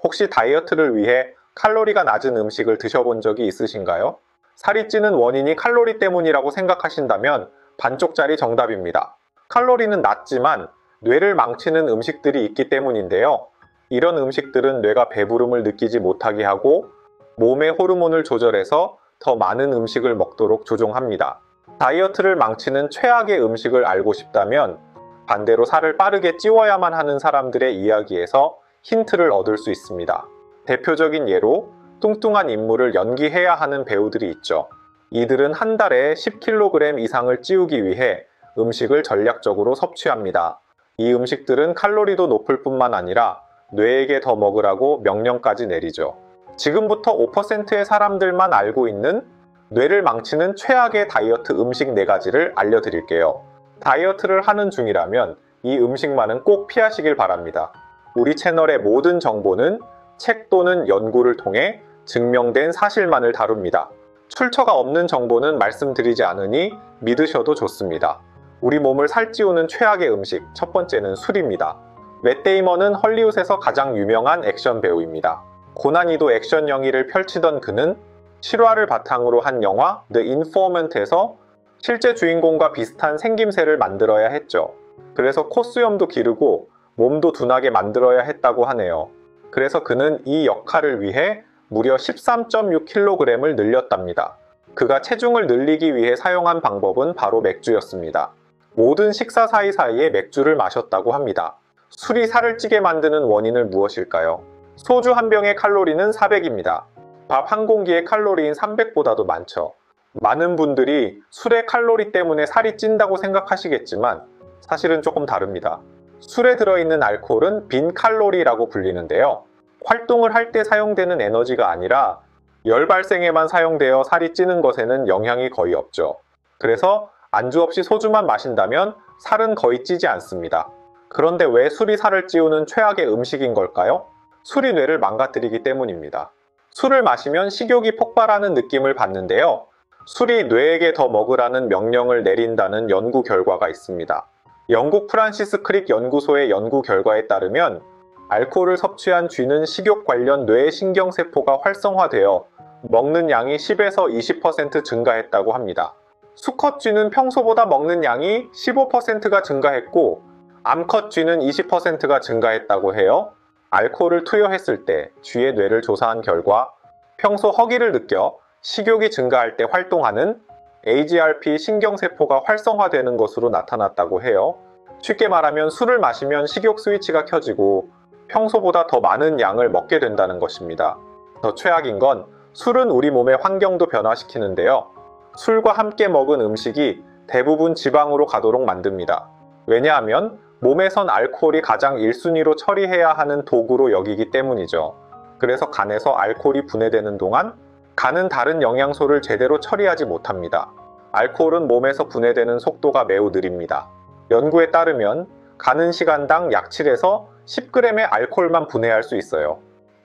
혹시 다이어트를 위해 칼로리가 낮은 음식을 드셔본 적이 있으신가요? 살이 찌는 원인이 칼로리 때문이라고 생각하신다면 반쪽짜리 정답입니다. 칼로리는 낮지만 뇌를 망치는 음식들이 있기 때문인데요. 이런 음식들은 뇌가 배부름을 느끼지 못하게 하고 몸의 호르몬을 조절해서 더 많은 음식을 먹도록 조종합니다. 다이어트를 망치는 최악의 음식을 알고 싶다면 반대로 살을 빠르게 찌워야만 하는 사람들의 이야기에서 힌트를 얻을 수 있습니다. 대표적인 예로 뚱뚱한 인물을 연기해야 하는 배우들이 있죠. 이들은 한 달에 10kg 이상을 찌우기 위해 음식을 전략적으로 섭취합니다. 이 음식들은 칼로리도 높을 뿐만 아니라 뇌에게 더 먹으라고 명령까지 내리죠. 지금부터 5%의 사람들만 알고 있는 뇌를 망치는 최악의 다이어트 음식 4가지를 알려드릴게요. 다이어트를 하는 중이라면 이 음식만은 꼭 피하시길 바랍니다. 우리 채널의 모든 정보는 책 또는 연구를 통해 증명된 사실만을 다룹니다. 출처가 없는 정보는 말씀드리지 않으니 믿으셔도 좋습니다. 우리 몸을 살찌우는 최악의 음식, 첫 번째는 술입니다. 맷 데이먼은 헐리우드에서 가장 유명한 액션 배우입니다. 고난이도 액션 연기를 펼치던 그는 실화를 바탕으로 한 영화 The Informant에서 실제 주인공과 비슷한 생김새를 만들어야 했죠. 그래서 콧수염도 기르고 몸도 둔하게 만들어야 했다고 하네요. 그래서 그는 이 역할을 위해 무려 13.6kg을 늘렸답니다. 그가 체중을 늘리기 위해 사용한 방법은 바로 맥주였습니다. 모든 식사 사이사이에 맥주를 마셨다고 합니다. 술이 살을 찌게 만드는 원인은 무엇일까요? 소주 한 병의 칼로리는 400입니다. 밥 한 공기의 칼로리인 300보다도 많죠. 많은 분들이 술의 칼로리 때문에 살이 찐다고 생각하시겠지만 사실은 조금 다릅니다. 술에 들어있는 알코올은 빈 칼로리라고 불리는데요. 활동을 할 때 사용되는 에너지가 아니라 열 발생에만 사용되어 살이 찌는 것에는 영향이 거의 없죠. 그래서 안주 없이 소주만 마신다면 살은 거의 찌지 않습니다. 그런데 왜 술이 살을 찌우는 최악의 음식인 걸까요? 술이 뇌를 망가뜨리기 때문입니다. 술을 마시면 식욕이 폭발하는 느낌을 받는데요. 술이 뇌에게 더 먹으라는 명령을 내린다는 연구 결과가 있습니다. 영국 프란시스 크릭 연구소의 연구 결과에 따르면 알코올을 섭취한 쥐는 식욕 관련 뇌 신경세포가 활성화되어 먹는 양이 10에서 20% 증가했다고 합니다. 수컷 쥐는 평소보다 먹는 양이 15%가 증가했고 암컷 쥐는 20%가 증가했다고 해요. 알코올을 투여했을 때 쥐의 뇌를 조사한 결과 평소 허기를 느껴 식욕이 증가할 때 활동하는 AGRP 신경세포가 활성화되는 것으로 나타났다고 해요. 쉽게 말하면 술을 마시면 식욕 스위치가 켜지고 평소보다 더 많은 양을 먹게 된다는 것입니다. 더 최악인 건 술은 우리 몸의 환경도 변화시키는데요. 술과 함께 먹은 음식이 대부분 지방으로 가도록 만듭니다. 왜냐하면 몸에선 알코올이 가장 1순위로 처리해야 하는 도구로 여기기 때문이죠. 그래서 간에서 알코올이 분해되는 동안 간은 다른 영양소를 제대로 처리하지 못합니다. 알코올은 몸에서 분해되는 속도가 매우 느립니다. 연구에 따르면 간은 시간당 약 7에서 10g의 알코올만 분해할 수 있어요.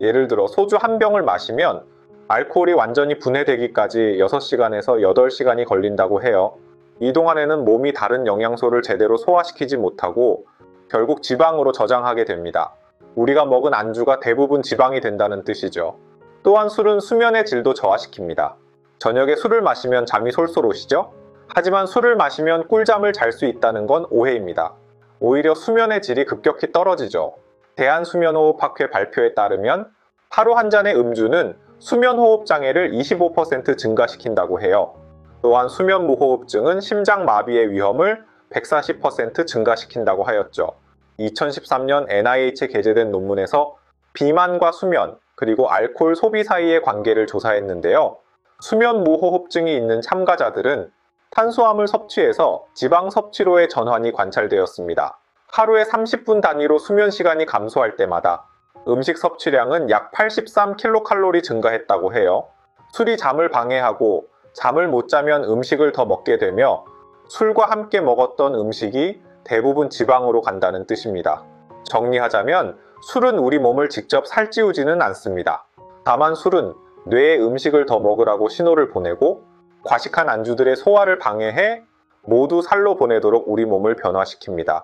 예를 들어 소주 한 병을 마시면 알코올이 완전히 분해되기까지 6시간에서 8시간이 걸린다고 해요. 이 동안에는 몸이 다른 영양소를 제대로 소화시키지 못하고 결국 지방으로 저장하게 됩니다. 우리가 먹은 안주가 대부분 지방이 된다는 뜻이죠. 또한 술은 수면의 질도 저하시킵니다. 저녁에 술을 마시면 잠이 솔솔 오시죠? 하지만 술을 마시면 꿀잠을 잘 수 있다는 건 오해입니다. 오히려 수면의 질이 급격히 떨어지죠. 대한수면호흡학회 발표에 따르면 하루 한 잔의 음주는 수면호흡 장애를 25% 증가시킨다고 해요. 또한 수면무호흡증은 심장마비의 위험을 140% 증가시킨다고 하였죠. 2013년 NIH에 게재된 논문에서 비만과 수면, 그리고 알코올 소비 사이의 관계를 조사했는데요. 수면무호흡증이 있는 참가자들은 탄수화물 섭취에서 지방 섭취로의 전환이 관찰되었습니다. 하루에 30분 단위로 수면 시간이 감소할 때마다 음식 섭취량은 약 83kcal 증가했다고 해요. 술이 잠을 방해하고 잠을 못 자면 음식을 더 먹게 되며 술과 함께 먹었던 음식이 대부분 지방으로 간다는 뜻입니다. 정리하자면 술은 우리 몸을 직접 살찌우지는 않습니다. 다만 술은 뇌에 음식을 더 먹으라고 신호를 보내고 과식한 안주들의 소화를 방해해 모두 살로 보내도록 우리 몸을 변화시킵니다.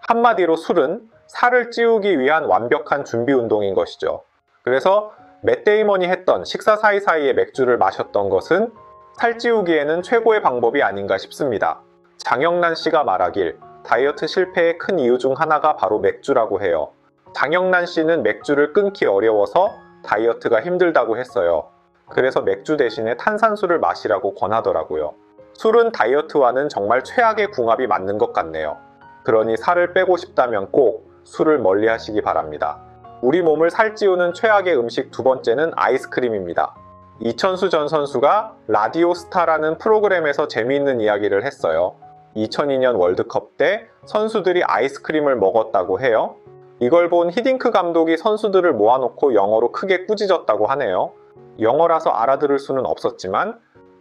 한마디로 술은 살을 찌우기 위한 완벽한 준비 운동인 것이죠. 그래서 맷 데이먼이 했던 식사 사이사이에 맥주를 마셨던 것은 살찌우기에는 최고의 방법이 아닌가 싶습니다. 장영란 씨가 말하길 다이어트 실패의 큰 이유 중 하나가 바로 맥주라고 해요. 장영란 씨는 맥주를 끊기 어려워서 다이어트가 힘들다고 했어요. 그래서 맥주 대신에 탄산수를 마시라고 권하더라고요. 술은 다이어트와는 정말 최악의 궁합이 맞는 것 같네요. 그러니 살을 빼고 싶다면 꼭 술을 멀리 하시기 바랍니다. 우리 몸을 살찌우는 최악의 음식 두 번째는 아이스크림입니다. 이천수 전 선수가 라디오스타라는 프로그램에서 재미있는 이야기를 했어요. 2002년 월드컵 때 선수들이 아이스크림을 먹었다고 해요. 이걸 본 히딩크 감독이 선수들을 모아놓고 영어로 크게 꾸짖었다고 하네요. 영어라서 알아들을 수는 없었지만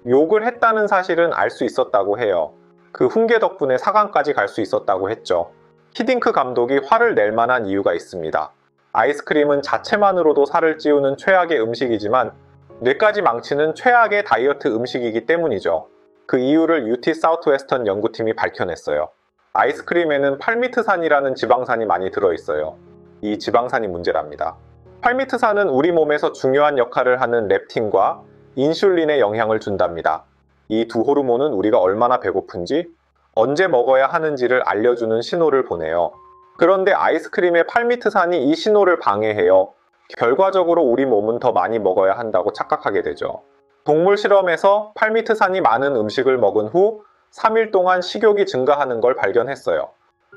욕을 했다는 사실은 알 수 있었다고 해요. 그 훈계 덕분에 4강까지 갈 수 있었다고 했죠. 히딩크 감독이 화를 낼 만한 이유가 있습니다. 아이스크림은 자체만으로도 살을 찌우는 최악의 음식이지만 뇌까지 망치는 최악의 다이어트 음식이기 때문이죠. 그 이유를 UT 사우스웨스턴 연구팀이 밝혀냈어요. 아이스크림에는 팔미트산이라는 지방산이 많이 들어있어요. 이 지방산이 문제랍니다. 팔미트산은 우리 몸에서 중요한 역할을 하는 렙틴과 인슐린에 영향을 준답니다. 이 두 호르몬은 우리가 얼마나 배고픈지, 언제 먹어야 하는지를 알려주는 신호를 보내요. 그런데 아이스크림의 팔미트산이 이 신호를 방해해요. 결과적으로 우리 몸은 더 많이 먹어야 한다고 착각하게 되죠. 동물 실험에서 팔미트산이 많은 음식을 먹은 후 3일 동안 식욕이 증가하는 걸 발견했어요.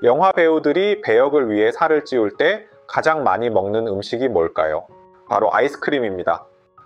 영화 배우들이 배역을 위해 살을 찌울 때 가장 많이 먹는 음식이 뭘까요? 바로 아이스크림입니다.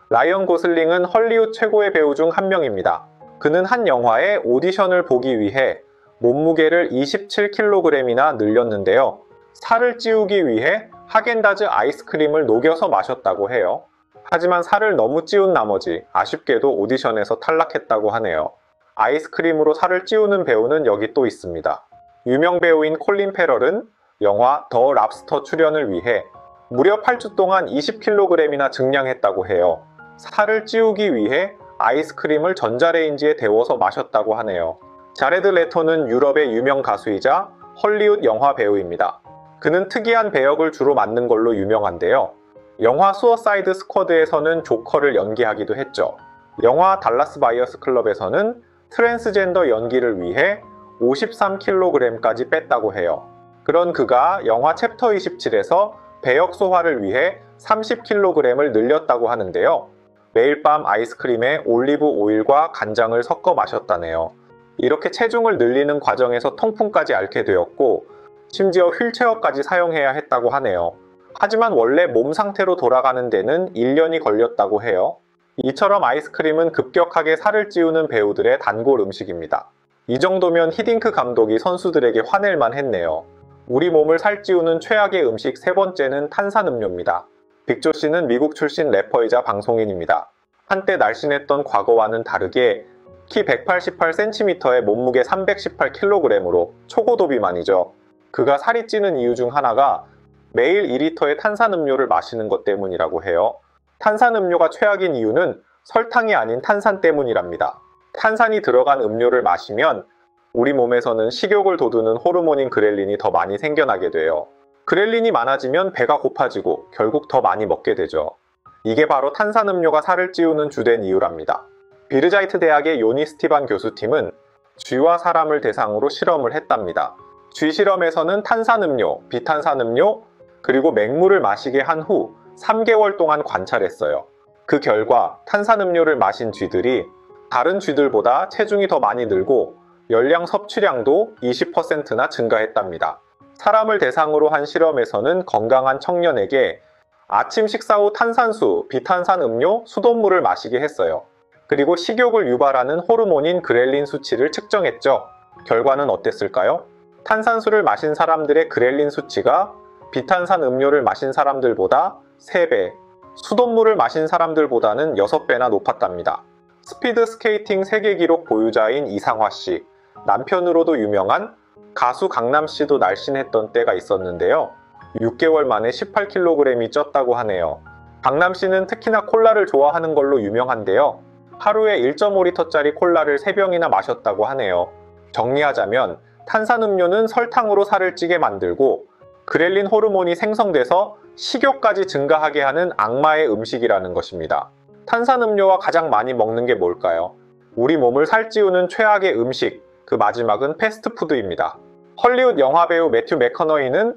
라이언 고슬링은 헐리우드 최고의 배우 중 한 명입니다. 그는 한 영화의 오디션을 보기 위해 몸무게를 27kg이나 늘렸는데요. 살을 찌우기 위해 하겐다즈 아이스크림을 녹여서 마셨다고 해요. 하지만 살을 너무 찌운 나머지 아쉽게도 오디션에서 탈락했다고 하네요. 아이스크림으로 살을 찌우는 배우는 여기 또 있습니다. 유명 배우인 콜린 페럴은 영화 더 랍스터 출연을 위해 무려 8주 동안 20kg이나 증량했다고 해요. 살을 찌우기 위해 아이스크림을 전자레인지에 데워서 마셨다고 하네요. 자레드 레토는 유럽의 유명 가수이자 헐리우드 영화 배우입니다. 그는 특이한 배역을 주로 맡는 걸로 유명한데요. 영화 수어사이드 스쿼드에서는 조커를 연기하기도 했죠. 영화 달라스 바이어스 클럽에서는 트랜스젠더 연기를 위해 53kg까지 뺐다고 해요. 그런 그가 영화 챕터 27에서 배역 소화를 위해 30kg을 늘렸다고 하는데요. 매일 밤 아이스크림에 올리브 오일과 간장을 섞어 마셨다네요. 이렇게 체중을 늘리는 과정에서 통풍까지 앓게 되었고 심지어 휠체어까지 사용해야 했다고 하네요. 하지만 원래 몸 상태로 돌아가는 데는 1년이 걸렸다고 해요. 이처럼 아이스크림은 급격하게 살을 찌우는 배우들의 단골 음식입니다. 이 정도면 히딩크 감독이 선수들에게 화낼만 했네요. 우리 몸을 살찌우는 최악의 음식 세 번째는 탄산음료입니다. 빅조 씨는 미국 출신 래퍼이자 방송인입니다. 한때 날씬했던 과거와는 다르게 키 188cm에 몸무게 318kg으로 초고도 비만이죠. 그가 살이 찌는 이유 중 하나가 매일 2리터의 탄산음료를 마시는 것 때문이라고 해요. 탄산음료가 최악인 이유는 설탕이 아닌 탄산 때문이랍니다. 탄산이 들어간 음료를 마시면 우리 몸에서는 식욕을 돋우는 호르몬인 그렐린이 더 많이 생겨나게 돼요. 그렐린이 많아지면 배가 고파지고 결국 더 많이 먹게 되죠. 이게 바로 탄산음료가 살을 찌우는 주된 이유랍니다. 비르자이트 대학의 요니 스티반 교수팀은 쥐와 사람을 대상으로 실험을 했답니다. 쥐 실험에서는 탄산음료, 비탄산음료, 그리고 맹물을 마시게 한 후 3개월 동안 관찰했어요. 그 결과 탄산음료를 마신 쥐들이 다른 쥐들보다 체중이 더 많이 늘고 열량 섭취량도 20%나 증가했답니다. 사람을 대상으로 한 실험에서는 건강한 청년에게 아침 식사 후 탄산수, 비탄산 음료, 수돗물을 마시게 했어요. 그리고 식욕을 유발하는 호르몬인 그렐린 수치를 측정했죠. 결과는 어땠을까요? 탄산수를 마신 사람들의 그렐린 수치가 비탄산 음료를 마신 사람들보다 3배, 수돗물을 마신 사람들보다는 6배나 높았답니다. 스피드 스케이팅 세계 기록 보유자인 이상화 씨, 남편으로도 유명한 가수 강남 씨도 날씬했던 때가 있었는데요. 6개월 만에 18kg이 쪘다고 하네요. 강남 씨는 특히나 콜라를 좋아하는 걸로 유명한데요. 하루에 1.5리터짜리 콜라를 3병이나 마셨다고 하네요. 정리하자면 탄산음료는 설탕으로 살을 찌게 만들고 그렐린 호르몬이 생성돼서 식욕까지 증가하게 하는 악마의 음식이라는 것입니다. 탄산음료와 가장 많이 먹는 게 뭘까요? 우리 몸을 살찌우는 최악의 음식, 그 마지막은 패스트푸드입니다. 헐리우드 영화배우 매튜 맥커너이는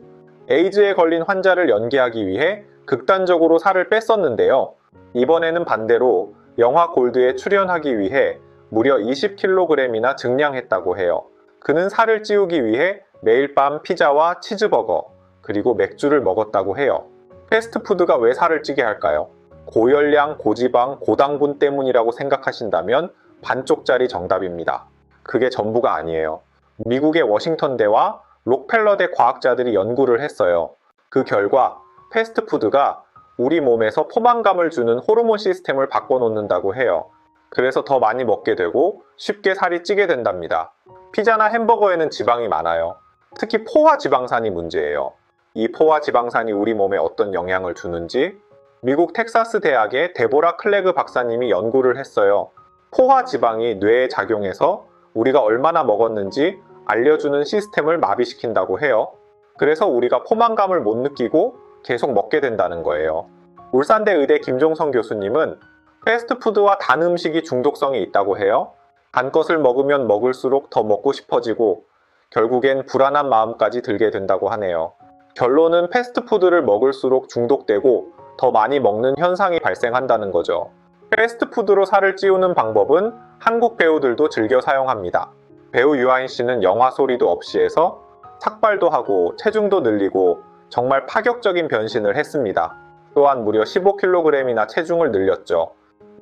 에이즈에 걸린 환자를 연기하기 위해 극단적으로 살을 뺐었는데요. 이번에는 반대로 영화 골드에 출연하기 위해 무려 20kg이나 증량했다고 해요. 그는 살을 찌우기 위해 매일 밤 피자와 치즈버거, 그리고 맥주를 먹었다고 해요. 패스트푸드가 왜 살을 찌게 할까요? 고열량, 고지방, 고당분 때문이라고 생각하신다면 반쪽짜리 정답입니다. 그게 전부가 아니에요. 미국의 워싱턴대와 록펠러대 과학자들이 연구를 했어요. 그 결과 패스트푸드가 우리 몸에서 포만감을 주는 호르몬 시스템을 바꿔놓는다고 해요. 그래서 더 많이 먹게 되고 쉽게 살이 찌게 된답니다. 피자나 햄버거에는 지방이 많아요. 특히 포화 지방산이 문제예요. 이 포화 지방산이 우리 몸에 어떤 영향을 주는지 미국 텍사스 대학의 데보라 클레그 박사님이 연구를 했어요. 포화 지방이 뇌에 작용해서 우리가 얼마나 먹었는지 알려주는 시스템을 마비시킨다고 해요. 그래서 우리가 포만감을 못 느끼고 계속 먹게 된다는 거예요. 울산대 의대 김종성 교수님은 패스트푸드와 단 음식이 중독성이 있다고 해요. 단 것을 먹으면 먹을수록 더 먹고 싶어지고 결국엔 불안한 마음까지 들게 된다고 하네요. 결론은 패스트푸드를 먹을수록 중독되고 더 많이 먹는 현상이 발생한다는 거죠. 패스트푸드로 살을 찌우는 방법은 한국 배우들도 즐겨 사용합니다. 배우 유아인 씨는 영화 소리도 없이 해서 삭발도 하고 체중도 늘리고 정말 파격적인 변신을 했습니다. 또한 무려 15kg이나 체중을 늘렸죠.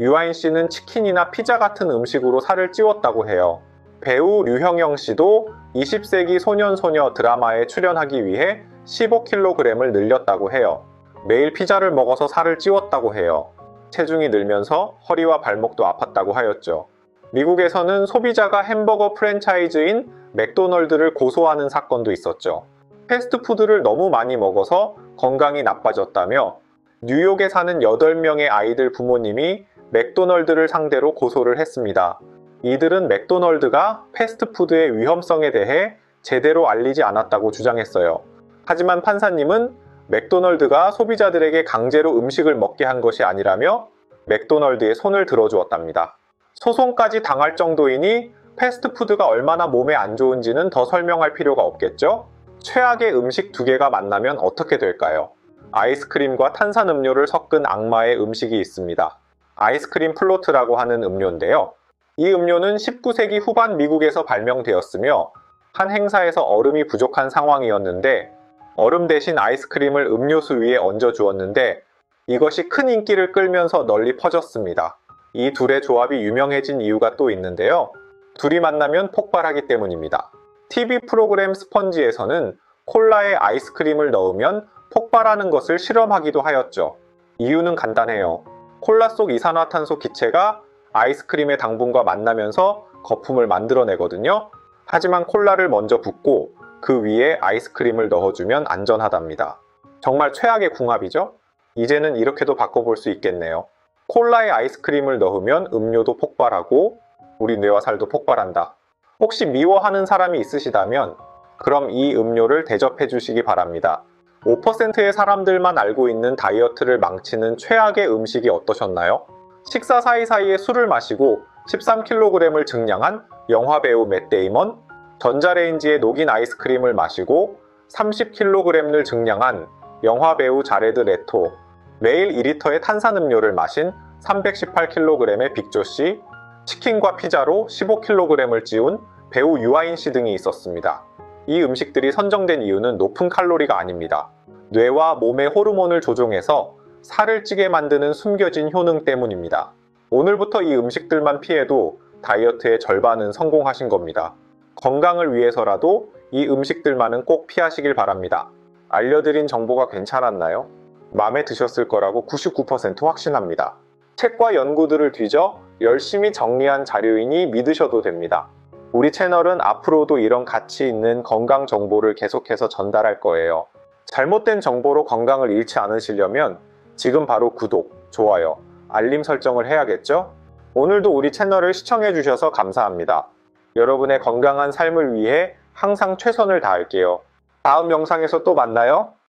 유아인 씨는 치킨이나 피자 같은 음식으로 살을 찌웠다고 해요. 배우 류형영 씨도 20세기 소년소녀 드라마에 출연하기 위해 15kg을 늘렸다고 해요. 매일 피자를 먹어서 살을 찌웠다고 해요. 체중이 늘면서 허리와 발목도 아팠다고 하였죠. 미국에서는 소비자가 햄버거 프랜차이즈인 맥도널드를 고소하는 사건도 있었죠. 패스트푸드를 너무 많이 먹어서 건강이 나빠졌다며 뉴욕에 사는 8명의 아이들 부모님이 맥도널드를 상대로 고소를 했습니다. 이들은 맥도널드가 패스트푸드의 위험성에 대해 제대로 알리지 않았다고 주장했어요. 하지만 판사님은 맥도널드가 소비자들에게 강제로 음식을 먹게 한 것이 아니라며 맥도널드의 손을 들어주었답니다. 소송까지 당할 정도이니 패스트푸드가 얼마나 몸에 안 좋은지는 더 설명할 필요가 없겠죠? 최악의 음식 2개가 만나면 어떻게 될까요? 아이스크림과 탄산음료를 섞은 악마의 음식이 있습니다. 아이스크림 플로트라고 하는 음료인데요. 이 음료는 19세기 후반 미국에서 발명되었으며 한 행사에서 얼음이 부족한 상황이었는데 얼음 대신 아이스크림을 음료수 위에 얹어 주었는데 이것이 큰 인기를 끌면서 널리 퍼졌습니다. 이 둘의 조합이 유명해진 이유가 또 있는데요. 둘이 만나면 폭발하기 때문입니다. TV 프로그램 스펀지에서는 콜라에 아이스크림을 넣으면 폭발하는 것을 실험하기도 하였죠. 이유는 간단해요. 콜라 속 이산화탄소 기체가 아이스크림의 당분과 만나면서 거품을 만들어내거든요. 하지만 콜라를 먼저 붓고 그 위에 아이스크림을 넣어주면 안전하답니다. 정말 최악의 궁합이죠? 이제는 이렇게도 바꿔볼 수 있겠네요. 콜라에 아이스크림을 넣으면 음료도 폭발하고 우리 뇌와 살도 폭발한다. 혹시 미워하는 사람이 있으시다면 그럼 이 음료를 대접해 주시기 바랍니다. 5%의 사람들만 알고 있는 다이어트를 망치는 최악의 음식이 어떠셨나요? 식사 사이사이에 술을 마시고 13kg을 증량한 영화배우 맷 데이먼, 전자레인지에 녹인 아이스크림을 마시고 30kg을 증량한 영화배우 자레드 레토, 매일 2리터의 탄산음료를 마신 318kg의 빅조씨, 치킨과 피자로 15kg을 찌운 배우 유아인 씨 등이 있었습니다. 이 음식들이 선정된 이유는 높은 칼로리가 아닙니다. 뇌와 몸의 호르몬을 조종해서 살을 찌게 만드는 숨겨진 효능 때문입니다. 오늘부터 이 음식들만 피해도 다이어트의 절반은 성공하신 겁니다. 건강을 위해서라도 이 음식들만은 꼭 피하시길 바랍니다. 알려드린 정보가 괜찮았나요? 마음에 드셨을 거라고 99% 확신합니다. 책과 연구들을 뒤져 열심히 정리한 자료이니 믿으셔도 됩니다. 우리 채널은 앞으로도 이런 가치 있는 건강 정보를 계속해서 전달할 거예요. 잘못된 정보로 건강을 잃지 않으시려면 지금 바로 구독, 좋아요, 알림 설정을 해야겠죠? 오늘도 우리 채널을 시청해 주셔서 감사합니다. 여러분의 건강한 삶을 위해 항상 최선을 다할게요. 다음 영상에서 또 만나요.